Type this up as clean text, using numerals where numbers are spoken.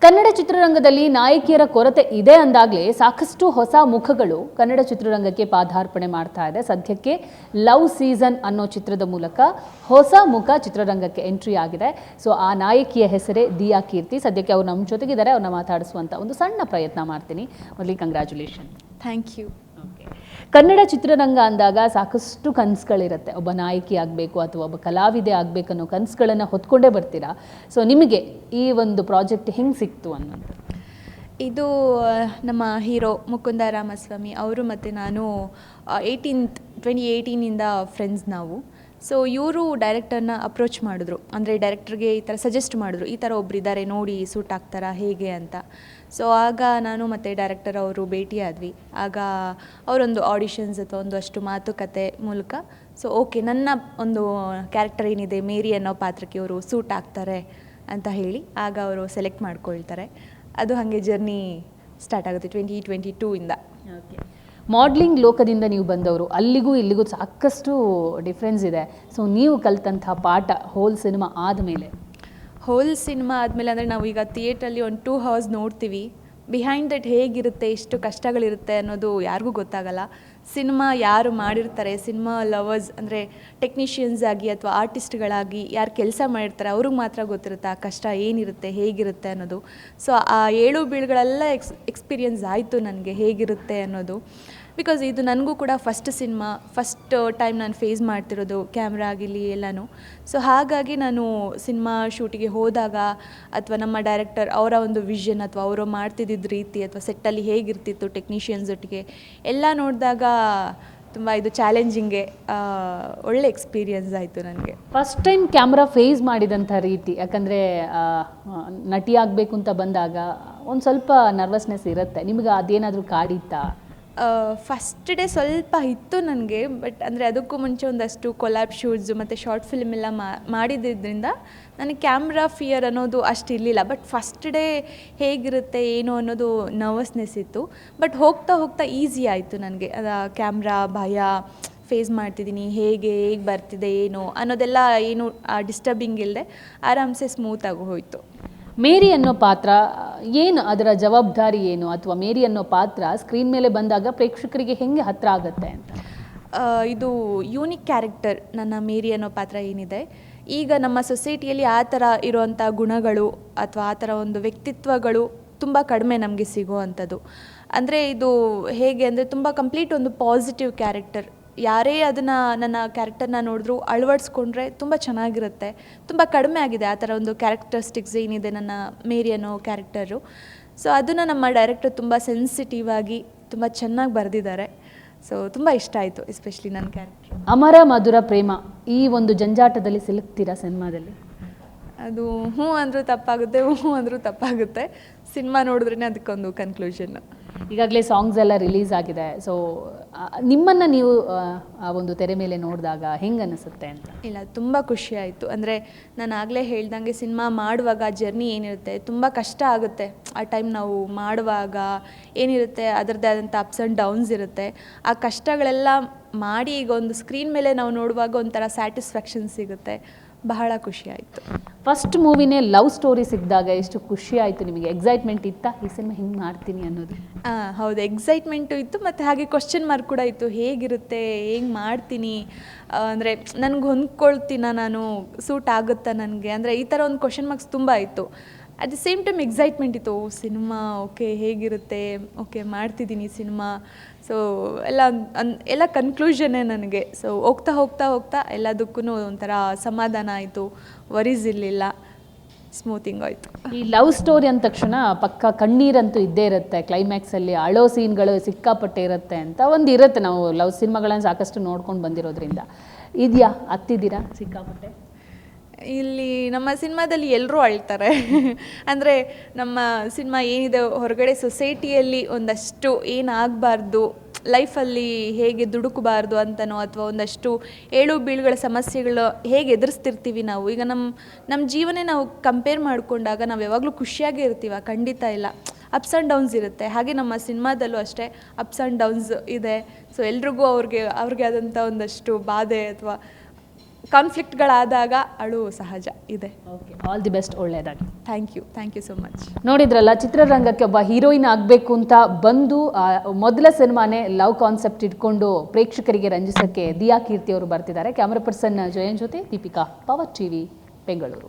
ಕನ್ನಡ ಚಿತ್ರರಂಗದಲ್ಲಿ ನಾಯಕಿಯರ ಕೊರತೆ ಇದೆ ಅಂದಾಗಲೇ ಸಾಕಷ್ಟು ಹೊಸ ಮುಖಗಳು ಕನ್ನಡ ಚಿತ್ರರಂಗಕ್ಕೆ ಪಾದಾರ್ಪಣೆ ಮಾಡ್ತಾ ಇದೆ. ಸದ್ಯಕ್ಕೆ ಲವ್ ಸೀಸನ್ ಅನ್ನೋ ಚಿತ್ರದ ಮೂಲಕ ಹೊಸ ಮುಖ ಚಿತ್ರರಂಗಕ್ಕೆ ಎಂಟ್ರಿ ಆಗಿದೆ. ಸೊ ಆ ನಾಯಕಿಯ ಹೆಸರೇ ದಿಯಾ ಕೀರ್ತಿ. ಸದ್ಯಕ್ಕೆ ಅವ್ರು ನಮ್ಮ ಜೊತೆಗಿದ್ದಾರೆ. ಅವ್ರನ್ನ ಮಾತಾಡಿಸುವಂಥ ಒಂದು ಸಣ್ಣ ಪ್ರಯತ್ನ ಮಾಡ್ತೀನಿ. ಮೊದಲಿಗೆ ಕಂಗ್ರ್ಯಾಚುಲೇಷನ್. Thank you. ಕನ್ನಡ ಚಿತ್ರರಂಗ ಅಂದಾಗ ಸಾಕಷ್ಟು ಕನಸುಗಳಿರುತ್ತೆ. ಒಬ್ಬ ನಾಯಕಿ ಆಗಬೇಕು ಅಥವಾ ಒಬ್ಬ ಕಲಾವಿದೆ ಆಗಬೇಕು ಅನ್ನೋ ಕನಸುಗಳನ್ನು ಹೊತ್ಕೊಂಡೇ ಬರ್ತೀರಾ. ಸೊ ನಿಮಗೆ ಈ ಒಂದು ಪ್ರಾಜೆಕ್ಟ್ ಹೆಂಗೆ ಸಿಕ್ತು ಅನ್ನೋದು? ಇದು ನಮ್ಮ ಹೀರೋ ಮುಕುಂದ ರಾಮಸ್ವಾಮಿ ಅವರು ಮತ್ತು ನಾನು 2018ಇಂದ ಫ್ರೆಂಡ್ಸ್ ನಾವು. ಸೊ ಇವರು ಡೈರೆಕ್ಟರ್ನ ಅಪ್ರೋಚ್ ಮಾಡಿದ್ರು, ಅಂದರೆ ಡೈರೆಕ್ಟರ್ಗೆ ಈ ಥರ ಸಜೆಸ್ಟ್ ಮಾಡಿದ್ರು, ಈ ಥರ ಒಬ್ಬರಿದ್ದಾರೆ ನೋಡಿ ಸೂಟ್ ಆಗ್ತಾರಾ ಹೇಗೆ ಅಂತ. ಸೊ ಆಗ ನಾನು ಮತ್ತು ಡೈರೆಕ್ಟರ್ ಅವರು ಭೇಟಿಯಾದ್ವಿ. ಆಗ ಅವರೊಂದು ಆಡಿಷನ್ಸ್ ಅಥವಾ ಒಂದಷ್ಟು ಮಾತುಕತೆ ಮೂಲಕ ಸೊ ಓಕೆ, ನನ್ನ ಒಂದು ಕ್ಯಾರೆಕ್ಟರ್ ಏನಿದೆ ಮೇರಿ ಅನ್ನೋ ಪಾತ್ರಕ್ಕೆ ಅವರು ಸೂಟ್ ಆಗ್ತಾರೆ ಅಂತ ಹೇಳಿ ಆಗ ಅವರು ಸೆಲೆಕ್ಟ್ ಮಾಡ್ಕೊಳ್ತಾರೆ. ಅದು ಹಾಗೆ ಜರ್ನಿ ಸ್ಟಾರ್ಟ್ ಆಗುತ್ತೆ 2022ಇಂದ. ಓಕೆ, ಮಾಡ್ಲಿಂಗ್ ಲೋಕದಿಂದ ನೀವು ಬಂದವರು, ಅಲ್ಲಿಗೂ ಇಲ್ಲಿಗೂ ಸಾಕಷ್ಟು ಡಿಫ್ರೆನ್ಸ್ ಇದೆ. ಸೊ ನೀವು ಕಲಿತಂಥ ಪಾಠ ಹೋಲ್ ಸಿನಿಮಾ ಆದಮೇಲೆ ಆದಮೇಲೆ ಅಂದರೆ ನಾವು ಈಗ ಥಿಯೇಟ್ರಲ್ಲಿ ಒಂದು 2 hours ನೋಡ್ತೀವಿ, ಬಿಹೈಂಡ್ ದಟ್ ಹೇಗಿರುತ್ತೆ, ಎಷ್ಟು ಕಷ್ಟಗಳಿರುತ್ತೆ ಅನ್ನೋದು ಯಾರಿಗೂ ಗೊತ್ತಾಗಲ್ಲ. ಸಿನಿಮಾ ಯಾರು ಮಾಡಿರ್ತಾರೆ, ಸಿನಿಮಾ ಲವರ್ಸ್ ಅಂದರೆ ಟೆಕ್ನಿಷಿಯನ್ಸ್ ಆಗಿ ಅಥವಾ ಆರ್ಟಿಸ್ಟ್ಗಳಾಗಿ ಯಾರು ಕೆಲಸ ಮಾಡಿರ್ತಾರೆ ಅವ್ರಿಗೆ ಮಾತ್ರ ಗೊತ್ತಿರುತ್ತೆ ಆ ಕಷ್ಟ ಏನಿರುತ್ತೆ, ಹೇಗಿರುತ್ತೆ ಅನ್ನೋದು. ಸೊ ಆ ಏಳು ಬೀಳುಗಳೆಲ್ಲ ಎಕ್ಸ್ಪೀರಿಯನ್ಸ್ ಆಯಿತು ನನಗೆ ಹೇಗಿರುತ್ತೆ ಅನ್ನೋದು. ಬಿಕಾಸ್ ಇದು ನನಗೂ ಕೂಡ ಫಸ್ಟ್ ಟೈಮ್ ನಾನು ಫೇಸ್ ಮಾಡ್ತಿರೋದು ಕ್ಯಾಮ್ರಾ ಆಗಿರಲಿ ಎಲ್ಲನೂ. ಸೊ ಹಾಗಾಗಿ ನಾನು ಸಿನಿಮಾ ಶೂಟಿಗೆ ಹೋದಾಗ ಅಥವಾ ನಮ್ಮ ಡೈರೆಕ್ಟರ್ ಅವರ ಒಂದು ವಿಷನ್ ಅಥವಾ ಅವರು ಮಾಡ್ತಿದ್ದ ರೀತಿ ಅಥವಾ ಸೆಟ್ಟಲ್ಲಿ ಹೇಗಿರ್ತಿತ್ತು ಟೆಕ್ನಿಷಿಯನ್ಸ್ ಒಟ್ಟಿಗೆ ಎಲ್ಲ ನೋಡಿದಾಗ ತುಂಬ ಇದು ಚಾಲೆಂಜಿಂಗೆ ಒಳ್ಳೆ ಎಕ್ಸ್ಪೀರಿಯನ್ಸ್ ಆಯಿತು ನನಗೆ. ಫಸ್ಟ್ ಟೈಮ್ ಕ್ಯಾಮ್ರಾ ಫೇಸ್ ಮಾಡಿದಂಥ ರೀತಿ, ಯಾಕಂದರೆ ನಟಿ ಆಗಬೇಕು ಅಂತ ಬಂದಾಗ ಒಂದು ಸ್ವಲ್ಪ ನರ್ವಸ್ನೆಸ್ ಇರುತ್ತೆ. ನಿಮಗೆ ಅದೇನಾದರೂ ಕಾಡಿತ್ತಾ? ಫಸ್ಟ್ ಡೇ ಸ್ವಲ್ಪ ಇತ್ತು ನನಗೆ, ಬಟ್ ಅಂದರೆ ಅದಕ್ಕೂ ಮುಂಚೆ ಒಂದಷ್ಟು ಕೊಲ್ಯಾಬ್ ಶೂಟ್ಸು ಮತ್ತು ಶಾರ್ಟ್ ಫಿಲ್ಮ್ ಎಲ್ಲ ಮಾಡಿದ್ದರಿಂದ ನನಗೆ ಕ್ಯಾಮ್ರಾ ಫಿಯರ್ ಅನ್ನೋದು ಅಷ್ಟು ಇರಲಿಲ್ಲ. ಬಟ್ ಫಸ್ಟ್ ಡೇ ಹೇಗಿರುತ್ತೆ ಏನು ಅನ್ನೋದು ನರ್ವಸ್ನೆಸ್ ಇತ್ತು. ಬಟ್ ಹೋಗ್ತಾ ಹೋಗ್ತಾ ಈಸಿ ಆಯಿತು ನನಗೆ. ಕ್ಯಾಮ್ರಾ ಭಯ ಫೇಸ್ ಮಾಡ್ತಿದ್ದೀನಿ, ಹೇಗೆ ಬರ್ತಿದೆ ಏನು ಅನ್ನೋದೆಲ್ಲ ಏನು ಡಿಸ್ಟರ್ಬಿಂಗ್ ಇಲ್ಲದೆ ಆರಾಮ್ಸೆ ಸ್ಮೂತಾಗಿ ಹೋಯಿತು. ಮೇರಿ ಅನ್ನೋ ಪಾತ್ರ ಏನು, ಅದರ ಜವಾಬ್ದಾರಿ ಏನು, ಅಥವಾ ಮೇರಿ ಅನ್ನೋ ಪಾತ್ರ ಸ್ಕ್ರೀನ್ ಮೇಲೆ ಬಂದಾಗ ಪ್ರೇಕ್ಷಕರಿಗೆ ಹೆಂಗೆ ಹತ್ತಿರ ಆಗುತ್ತೆ ಅಂತ? ಇದು ಯೂನಿಕ್ ಕ್ಯಾರೆಕ್ಟರ್. ನನ್ನ ಮೇರಿ ಅನ್ನೋ ಪಾತ್ರ ಏನಿದೆ, ಈಗ ನಮ್ಮ ಸೊಸೈಟಿಯಲ್ಲಿ ಆ ಥರ ಇರುವಂಥ ಗುಣಗಳು ಅಥವಾ ಆ ಥರ ಒಂದು ವ್ಯಕ್ತಿತ್ವಗಳು ತುಂಬ ಕಡಿಮೆ ನಮಗೆ ಸಿಗೋವಂಥದ್ದು. ಅಂದರೆ ಇದು ಹೇಗೆ ಅಂದರೆ ತುಂಬ ಕಂಪ್ಲೀಟ್ ಒಂದು ಪಾಸಿಟಿವ್ ಕ್ಯಾರೆಕ್ಟರ್. ಯಾರೇ ಅದನ್ನು ನನ್ನ ಕ್ಯಾರೆಕ್ಟರ್ನ ನೋಡಿದ್ರೂ ಅಳವಡಿಸ್ಕೊಂಡ್ರೆ ತುಂಬ ಚೆನ್ನಾಗಿರುತ್ತೆ. ತುಂಬ ಕಡಿಮೆ ಆಗಿದೆ ಆ ಥರ ಒಂದು ಕ್ಯಾರೆಕ್ಟರಿಸ್ಟಿಕ್ಸ್ ಏನಿದೆ ನನ್ನ ಮೇರಿ ಅನ್ನೋ ಕ್ಯಾರೆಕ್ಟರು. ಸೊ ಅದನ್ನು ನಮ್ಮ ಡೈರೆಕ್ಟರ್ ತುಂಬ ಸೆನ್ಸಿಟಿವ್ ಆಗಿ ತುಂಬ ಚೆನ್ನಾಗಿ ಬರೆದಿದ್ದಾರೆ. ಸೊ ತುಂಬ ಇಷ್ಟ ಆಯಿತು ಎಸ್ಪೆಷಲಿ ನನ್ನ ಕ್ಯಾರೆಕ್ಟರ್. ಅಮರ ಮಧುರ ಪ್ರೇಮ ಈ ಒಂದು ಜಂಜಾಟದಲ್ಲಿ ಸಿಲುಕ್ತೀರಾ ಸಿನಿಮಾದಲ್ಲಿ? ಅದು ಹ್ಞೂ ಅಂದರೂ ತಪ್ಪಾಗುತ್ತೆ, ಹ್ಞೂ ಅಂದರೂ ತಪ್ಪಾಗುತ್ತೆ. ಸಿನಿಮಾ ನೋಡಿದ್ರೇ ಅದಕ್ಕೊಂದು ಕನ್ಕ್ಲೂಷನ್. ಈಗಾಗಲೇ ಸಾಂಗ್ಸ್ ಎಲ್ಲ ರಿಲೀಸ್ ಆಗಿದೆ. ಸೊ ನಿಮ್ಮನ್ನು ನೀವು ಆ ಒಂದು ತೆರೆ ಮೇಲೆ ನೋಡಿದಾಗ ಹೆಂಗೆ ಅನಿಸುತ್ತೆ ಅಂತ? ಇಲ್ಲ, ತುಂಬ ಖುಷಿ ಆಯಿತು. ಅಂದರೆ ನಾನು ಆಗಲೇ ಹೇಳ್ದಂಗೆ ಸಿನಿಮಾ ಮಾಡುವಾಗ ಜರ್ನಿ ಏನಿರುತ್ತೆ ತುಂಬ ಕಷ್ಟ ಆಗುತ್ತೆ. ಆ ಟೈಮ್ ನಾವು ಮಾಡುವಾಗ ಏನಿರುತ್ತೆ ಅದರದ್ದೇ ಆದಂಥ ಅಪ್ಸ್ ಆ್ಯಂಡ್ ಡೌನ್ಸ್ ಇರುತ್ತೆ. ಆ ಕಷ್ಟಗಳೆಲ್ಲ ಮಾಡಿ ಈಗ ಒಂದು ಸ್ಕ್ರೀನ್ ಮೇಲೆ ನಾವು ನೋಡುವಾಗ ಒಂಥರ ಸ್ಯಾಟಿಸ್ಫ್ಯಾಕ್ಷನ್ ಸಿಗುತ್ತೆ. ಬಹಳ ಖುಷಿ ಆಯಿತು. ಫಸ್ಟ್ ಮೂವಿನೇ ಲವ್ ಸ್ಟೋರಿ ಸಿಕ್ಕಿದಾಗ ಎಷ್ಟು ಖುಷಿ ಆಯಿತು ನಿಮಗೆ? ಎಕ್ಸೈಟ್ಮೆಂಟ್ ಇತ್ತಾ ಈ ಸಿನಿಮಾ ಹಿಂಗೆ ಮಾಡ್ತೀನಿ ಅನ್ನೋದು? ಹೌದು, ಎಕ್ಸೈಟ್ಮೆಂಟು ಇತ್ತು ಮತ್ತು ಹಾಗೆ ಕ್ವಶನ್ ಮಾರ್ಕ್ ಕೂಡ ಇತ್ತು. ಹೇಗಿರುತ್ತೆ, ಹೇಗೆ ಮಾಡ್ತೀನಿ, ಅಂದರೆ ನನಗೆ ಹೊಂದ್ಕೊಳ್ತೀನ ನಾನು, ಸೂಟ್ ಆಗುತ್ತಾ ನನಗೆ, ಅಂದರೆ ಈ ಥರ ಒಂದು ಕ್ವಶನ್ ಮಾರ್ಕ್ಸ್ ತುಂಬ ಇತ್ತು. At the same time excitement ಇತ್ತು. ಸಿನಿಮಾ ಓಕೆ ಹೇಗಿರುತ್ತೆ, ಓಕೆ ಮಾಡ್ತಿದ್ದೀನಿ ಸಿನಿಮಾ. ಸೊ ಎಲ್ಲ ಕನ್ಕ್ಲೂಷನ್ನೇ ನನಗೆ. ಸೊ ಹೋಗ್ತಾ ಎಲ್ಲದಕ್ಕೂ ಒಂಥರ ಸಮಾಧಾನ ಆಯಿತು, ವರೀಸ್ ಇರಲಿಲ್ಲ, ಸ್ಮೂತಿಂಗ್ ಆಯಿತು. ಈ ಲವ್ ಸ್ಟೋರಿ ಅಂದ ತಕ್ಷಣ ಪಕ್ಕ ಕಣ್ಣೀರಂತೂ ಇದ್ದೇ ಇರುತ್ತೆ. ಕ್ಲೈಮ್ಯಾಕ್ಸಲ್ಲಿ ಅಳೋ ಸೀನ್ಗಳು ಸಿಕ್ಕಾಪಟ್ಟೆ ಇರುತ್ತೆ ಅಂತ ಒಂದು ಇರುತ್ತೆ. ನಾವು ಲವ್ ಸಿನಿಮಾಗಳನ್ನು ಸಾಕಷ್ಟು ನೋಡ್ಕೊಂಡು ಬಂದಿರೋದ್ರಿಂದ ಇದೆಯಾ, ಹತ್ತಿದ್ದೀರಾ ಸಿಕ್ಕಾಪಟ್ಟೆ? ಇಲ್ಲಿ ನಮ್ಮ ಸಿನಿಮಾದಲ್ಲಿ ಎಲ್ಲರೂ ಅಳ್ತಾರೆ. ಅಂದರೆ ನಮ್ಮ ಸಿನಿಮಾ ಏನಿದೆ ಹೊರಗಡೆ ಸೊಸೈಟಿಯಲ್ಲಿ ಒಂದಷ್ಟು ಏನಾಗಬಾರ್ದು, ಲೈಫಲ್ಲಿ ಹೇಗೆ ದುಡುಕಬಾರ್ದು ಅಂತನೋ ಅಥವಾ ಒಂದಷ್ಟು ಏಳು ಬೀಳುಗಳ ಸಮಸ್ಯೆಗಳು ಹೇಗೆ ಎದುರಿಸ್ತಿರ್ತೀವಿ ನಾವು. ಈಗ ನಮ್ಮ ಜೀವನ ನಾವು ಕಂಪೇರ್ ಮಾಡಿಕೊಂಡಾಗ ನಾವು ಯಾವಾಗಲೂ ಖುಷಿಯಾಗೇ ಇರ್ತೀವ? ಖಂಡಿತ ಇಲ್ಲ, ಅಪ್ಸ್ ಆ್ಯಂಡ್ ಡೌನ್ಸ್ ಇರುತ್ತೆ. ಹಾಗೆ ನಮ್ಮ ಸಿನಿಮಾದಲ್ಲೂ ಅಷ್ಟೇ ಅಪ್ಸ್ ಆ್ಯಂಡ್ ಡೌನ್ಸ್ ಇದೆ. ಸೊ ಎಲ್ರಿಗೂ ಅವ್ರಿಗೆ ಆದಂಥ ಒಂದಷ್ಟು ಬಾಧೆ ಅಥವಾ ಕಾನ್ಫ್ಲಿಕ್ಟ್ಗಳಾದಾಗ ಅಳು ಸಹಜ ಇದೆ. ಓಕೆ, ಆಲ್ ದಿ ಬೆಸ್ಟ್, ಒಳ್ಳೆಯದಾಗಿ. Thank you so much. ನೋಡಿದ್ರಲ್ಲ, ಚಿತ್ರರಂಗಕ್ಕೆ ಒಬ್ಬ ಹೀರೋಯಿನ್ ಆಗಬೇಕು ಅಂತ ಬಂದು ಮೊದಲ ಸಿನಿಮಾನೇ ಲವ್ ಕಾನ್ಸೆಪ್ಟ್ ಇಟ್ಕೊಂಡು ಪ್ರೇಕ್ಷಕರಿಗೆ ರಂಜಿಸಕ್ಕೆ ದಿಯಾ ಕೀರ್ತಿ ಅವರು ಬರ್ತಿದ್ದಾರೆ. ಕ್ಯಾಮರಾ ಪರ್ಸನ್ ಜಯನ್ ಜೊತೆ ದೀಪಿಕಾ, ಪವರ್ ಟಿವಿ, ಬೆಂಗಳೂರು.